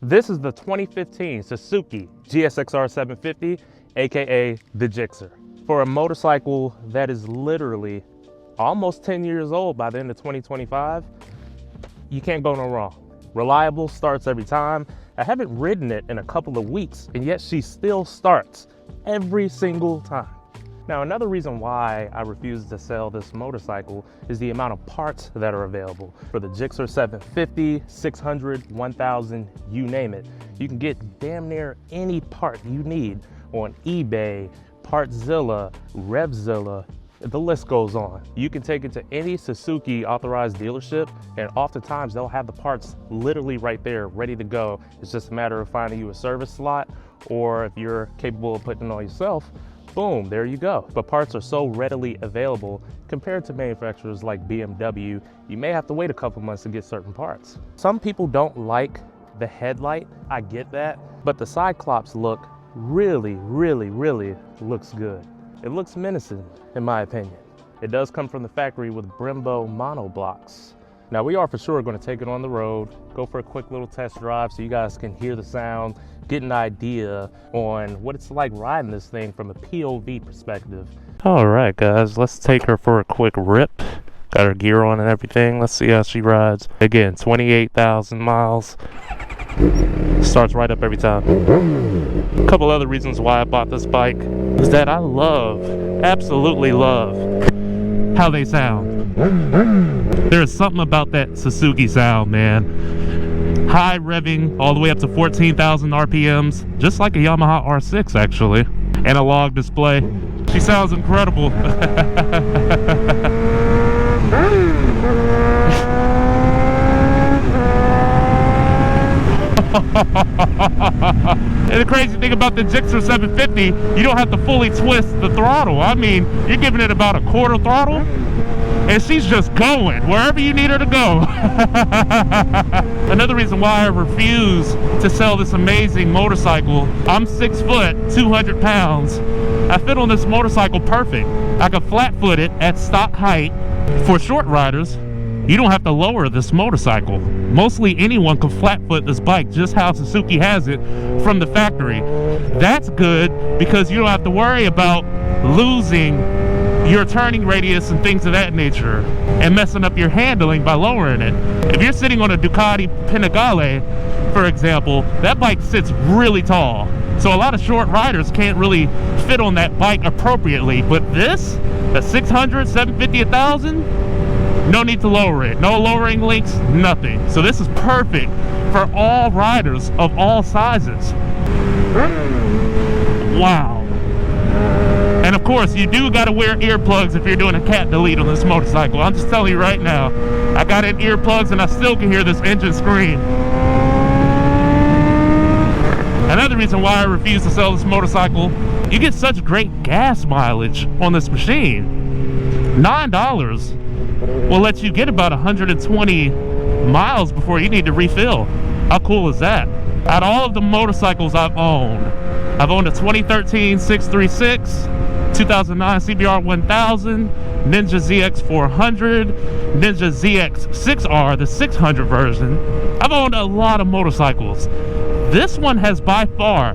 This is the 2015 Suzuki GSXR 750, aka the GSXR. For a motorcycle that is literally almost 10 years old by the end of 2025, you can't go no wrong. Reliable, starts every time. I haven't ridden it in a couple of weeks, and yet she still starts every single time. Now, another reason why I refuse to sell this motorcycle is the amount of parts that are available. For the GSXR 750, 600, 1000, you name it. You can get damn near any part you need on eBay, Partzilla, Revzilla, the list goes on. You can take it to any Suzuki authorized dealership, and oftentimes they'll have the parts literally right there, ready to go. It's just a matter of finding you a service slot, or if you're capable of putting it on yourself, boom, there you go. But parts are so readily available compared to manufacturers like BMW, you may have to wait a couple months to get certain parts. Some people don't like the headlight, I get that, but the Cyclops look really looks good. It looks menacing, in my opinion. It does come from the factory with Brembo monoblocks. Now, we are for sure going to take it on the road, go for a quick little test drive so you guys can hear the sound, get an idea on what it's like riding this thing from a POV perspective. All right, guys, let's take her for a quick rip. Got her gear on and everything. Let's see how she rides. Again, 28,000 miles. Starts right up every time. A couple other reasons why I bought this bike is that I absolutely love how they sound. There's something about that Suzuki sound, man. High revving all the way up to 14,000 RPMs, just like a Yamaha R6 actually. Analog display. She sounds incredible. And the crazy thing about the GSXR 750, you don't have to fully twist the throttle. I mean, you're giving it about a quarter throttle, and she's just going wherever you need her to go. Another reason why I refuse to sell this amazing motorcycle, I'm 6 foot, 200 pounds. I fit on this motorcycle perfect. I can flat foot it at stock height. For short riders, you don't have to lower this motorcycle. Mostly anyone can flat foot this bike just how Suzuki has it from the factory. That's good because you don't have to worry about losing your turning radius and things of that nature and messing up your handling by lowering it. If you're sitting on a Ducati Panigale, for example, that bike sits really tall. So a lot of short riders can't really fit on that bike appropriately. But this, a 600, 750, 1,000, no need to lower it. No lowering links, nothing. So this is perfect for all riders of all sizes. Wow. And of course, you do gotta wear earplugs if you're doing a cat delete on this motorcycle. I'm just telling you right now. I got in earplugs and I still can hear this engine scream. Another reason why I refuse to sell this motorcycle, you get such great gas mileage on this machine. $9 will let you get about 120 miles before you need to refill. How cool is that? Out of all of the motorcycles I've owned a 2013 636, 2009 CBR 1000, Ninja ZX 400, Ninja ZX6R, the 600 version. I've owned a lot of motorcycles. This one has by far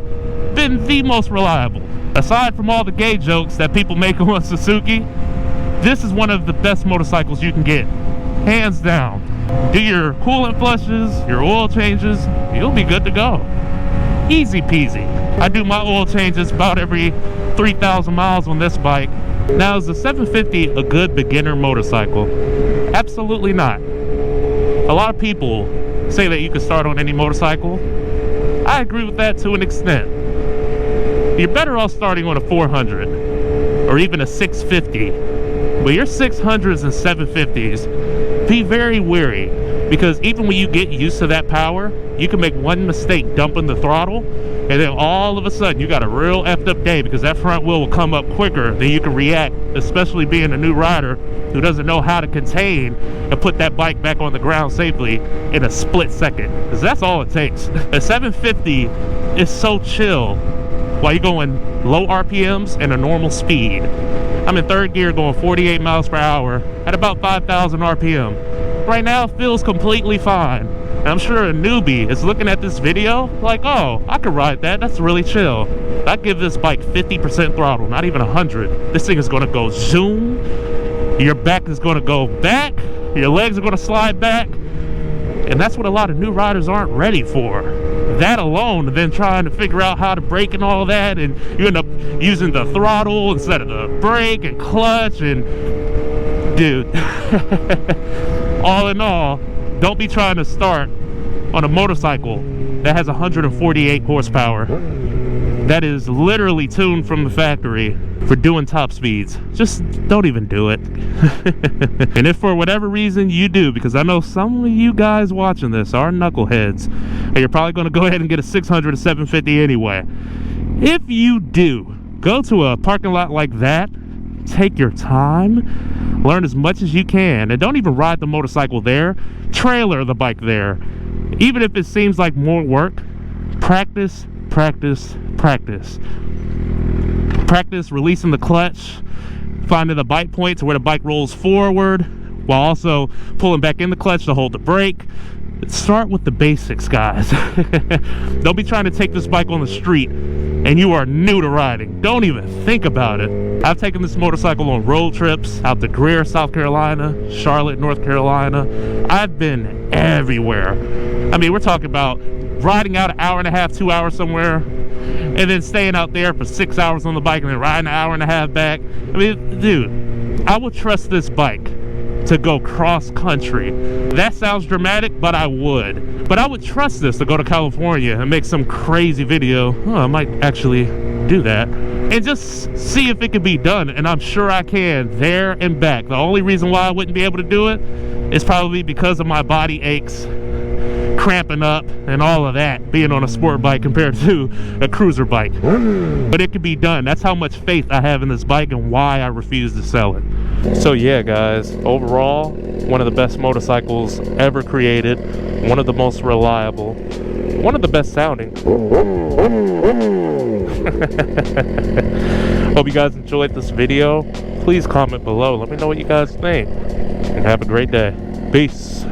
been the most reliable. Aside from all the gay jokes that people make on Suzuki, this is one of the best motorcycles you can get, hands down. Do your coolant flushes, your oil changes, you'll be good to go. Easy peasy. I do my oil changes about every 3,000 miles on this bike. Now, is the 750 a good beginner motorcycle? Absolutely not. A lot of people say that you can start on any motorcycle. I agree with that to an extent. You're better off starting on a 400 or even a 650. But your 600s and 750s, be very wary, because even when you get used to that power, you can make one mistake dumping the throttle, and then all of a sudden you got a real effed up day because that front wheel will come up quicker than you can react, especially being a new rider who doesn't know how to contain and put that bike back on the ground safely in a split second, because that's all it takes. A 750 is so chill while you're going low RPMs and a normal speed. I'm in third gear going 48 miles per hour at about 5,000 RPM. Right now it feels completely fine. And I'm sure a newbie is looking at this video like, oh, I could ride that. That's really chill. I give this bike 50% throttle, not even 100. This thing is going to go zoom. Your back is going to go back. Your legs are going to slide back. And that's what a lot of new riders aren't ready for. That alone, and then trying to figure out how to brake and all that, and you end up using the throttle instead of the brake and clutch, and dude, all in all, don't be trying to start on a motorcycle that has 148 horsepower. That is literally tuned from the factory for doing top speeds. Just don't even do it. And if for whatever reason you do, because I know some of you guys watching this are knuckleheads, and you're probably going to go ahead and get a 600 or 750 anyway. If you do, go to a parking lot like that, take your time, learn as much as you can, and don't even ride the motorcycle there. Trailer the bike there. Even if it seems like more work, practice, practice, practice. Practice releasing the clutch, finding the bite point to where the bike rolls forward, while also pulling back in the clutch to hold the brake. Start with the basics, guys. Don't be trying to take this bike on the street and you are new to riding. Don't even think about it. I've taken this motorcycle on road trips out to Greer, South Carolina, Charlotte, North Carolina. I've been everywhere. I mean, we're talking about riding out an hour and a half, 2 hours somewhere, and then staying out there for 6 hours on the bike and then riding an hour and a half back. I mean, dude, I would trust this bike to go cross country. That sounds dramatic, but I would. But I would trust this to go to California and make some crazy video. Oh, I might actually do that. And just see if it can be done. And I'm sure I can, there and back. The only reason why I wouldn't be able to do it is probably because of my body aches, cramping up, and all of that, being on a sport bike compared to a cruiser bike. But it can be done. That's how much faith I have in this bike and why I refuse to sell it. So yeah, guys, overall, one of the best motorcycles ever created, one of the most reliable, one of the best sounding. Hope you guys enjoyed this video. Please comment below. Let me know what you guys think. And have a great day. Peace.